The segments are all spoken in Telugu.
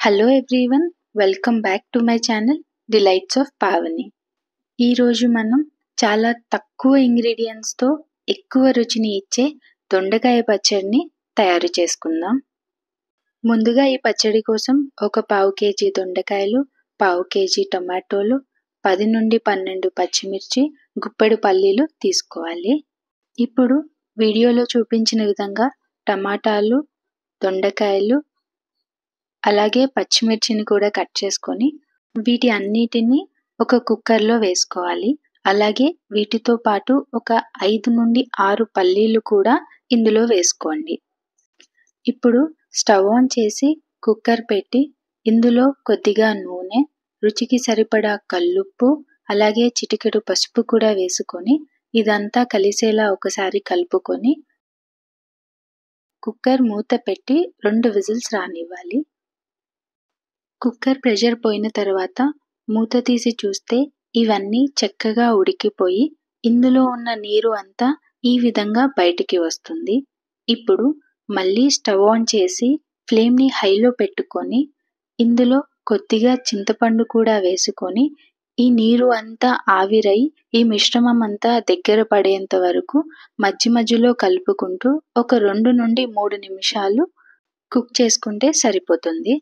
Hello everyone, welcome back to my channel delights of Pavani. ఈరోజు మనం చాలా తక్కువ ఇంగ్రీడియంట్స్తో ఎక్కువ రుచిని ఇచ్చే దొండకాయ పచ్చడిని తయారు చేసుకుందాం. ముందుగా ఈ పచ్చడి కోసం ఒక 1/2 కేజీ దొండకాయలు, 1/2 కేజీ టమాటోలు, 10 నుండి 12 పచ్చిమిర్చి, గుప్పెడు పల్లీలు తీసుకోవాలి. ఇప్పుడు వీడియోలో చూపించిన విధంగా టమాటాలు, దొండకాయలు అలాగే పచ్చిమిర్చిని కూడా కట్ చేసుకొని వీటి అన్నిటిని ఒక కుక్కర్లో వేసుకోవాలి. అలాగే వీటితో పాటు ఒక 5 నుండి 6 పల్లీలు కూడా ఇందులో వేసుకోండి. ఇప్పుడు స్టవ్ ఆన్ చేసి కుక్కర్ పెట్టి ఇందులో కొద్దిగా నూనె, రుచికి సరిపడా కల్లుప్పు, అలాగే చిటికెడు పసుపు కూడా వేసుకొని ఇదంతా కలిసేలా ఒకసారి కలుపుకొని కుక్కర్ మూత పెట్టి 2 విజిల్స్ రానివ్వాలి. కుక్కర్ ప్రెషర్ పోయిన తర్వాత మూత తీసి చూస్తే ఇవన్నీ చక్కగా ఉడికిపోయి ఇందులో ఉన్న నీరు అంతా ఈ విధంగా బయటికి వస్తుంది. ఇప్పుడు మళ్ళీ స్టవ్ ఆన్ చేసి ఫ్లేమ్ని హైలో పెట్టుకొని ఇందులో కొద్దిగా చింతపండు కూడా వేసుకొని ఈ నీరు అంతా ఆవిరై ఈ మిశ్రమం అంతా దగ్గర పడేంత వరకు మధ్య మధ్యలో కలుపుకుంటూ ఒక 2 నుండి 3 నిమిషాలు కుక్ చేసుకుంటే సరిపోతుంది.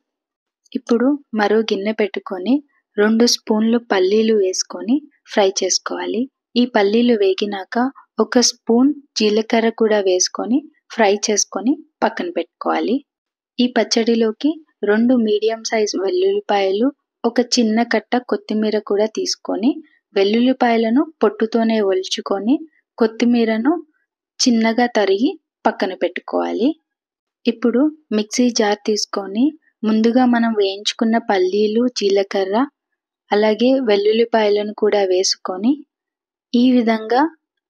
ఇప్పుడు మరో గిన్నె పెట్టుకొని 2 స్పూన్లు పల్లీలు వేసుకొని ఫ్రై చేసుకోవాలి. ఈ పల్లీలు వేగినాక 1 స్పూన్ జీలకర్ర కూడా వేసుకొని ఫ్రై చేసుకొని పక్కన పెట్టుకోవాలి. ఈ పచ్చడిలోకి 2 మీడియం సైజ్ వెల్లుల్లిపాయలు, ఒక చిన్న కట్ట కొత్తిమీర కూడా తీసుకొని వెల్లుల్లిపాయలను పొట్టుతోనే ఒలుచుకొని కొత్తిమీరను చిన్నగా తరిగి పక్కన పెట్టుకోవాలి. ఇప్పుడు మిక్సీ జార్ తీసుకొని ముందుగా మనం వేయించుకున్న పల్లీలు, జీలకర్ర అలాగే వెల్లుల్లిపాయలను కూడా వేసుకొని ఈ విధంగా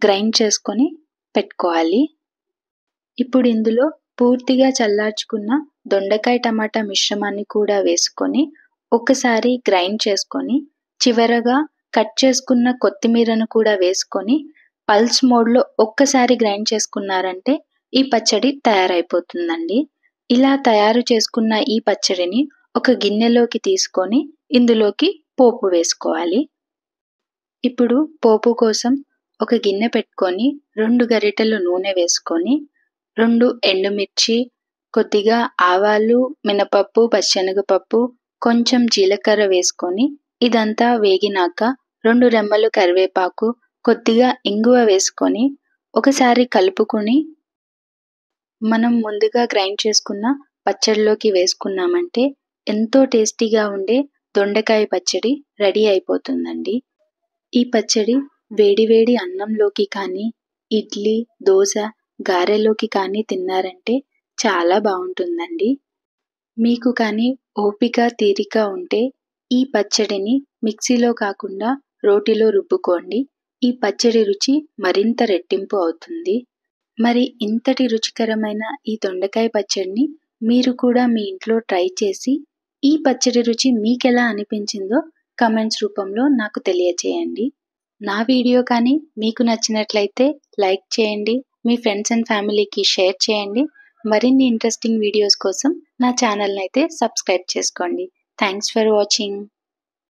గ్రైండ్ చేసుకొని పెట్టుకోవాలి. ఇప్పుడు ఇందులో పూర్తిగా చల్లార్చుకున్న దొండకాయ టమాటా మిశ్రమాన్ని కూడా వేసుకొని ఒకసారి గ్రైండ్ చేసుకొని చివరగా కట్ చేసుకున్న కొత్తిమీరను కూడా వేసుకొని పల్స్ మోడ్లో ఒక్కసారి గ్రైండ్ చేసుకున్నారంటే ఈ పచ్చడి తయారైపోతుందండి. ఇలా తయారు చేసుకున్న ఈ పచ్చడిని ఒక గిన్నెలోకి తీసుకొని ఇందులోకి పోపు వేసుకోవాలి. ఇప్పుడు పోపు కోసం ఒక గిన్నె పెట్టుకొని 2 గరిటెలు నూనె వేసుకొని 2 ఎండుమిర్చి, కొద్దిగా ఆవాలు, మినపప్పు, పచ్చెనగపప్పు, కొంచెం జీలకర్ర వేసుకొని ఇదంతా వేగినాక 2 రెమ్మలు కరివేపాకు, కొద్దిగా ఇంగువ వేసుకొని ఒకసారి కలుపుకొని మనం ముందుగా గ్రైండ్ చేసుకున్న పచ్చడిలోకి వేసుకున్నామంటే ఎంతో టేస్టీగా ఉండే దొండకాయ పచ్చడి రెడీ అయిపోతుందండి. ఈ పచ్చడి వేడివేడి అన్నంలోకి కానీ, ఇడ్లీ, దోశ, గారెలోకి కానీ తిన్నారంటే చాలా బాగుంటుందండి. మీకు కానీ ఓపిక, తీరిక ఉంటే ఈ పచ్చడిని మిక్సీలో కాకుండా రోటిలో రుబ్బుకోండి. ఈ పచ్చడి రుచి మరింత రెట్టింపు అవుతుంది. మరి ఇంతటి రుచికరమైన ఈ దొండకాయ పచ్చడిని మీరు కూడా మీ ఇంట్లో ట్రై చేసి ఈ పచ్చడి రుచి మీకెలా అనిపించిందో కామెంట్స్ రూపంలో నాకు తెలియచేయండి. నా వీడియో కానీ మీకు నచ్చినట్లయితే లైక్ చేయండి, మీ ఫ్రెండ్స్ అండ్ ఫ్యామిలీకి షేర్ చేయండి. మరిన్ని ఇంట్రెస్టింగ్ వీడియోస్ కోసం నా ఛానల్ని అయితే సబ్స్క్రైబ్ చేసుకోండి. Thanks for watching.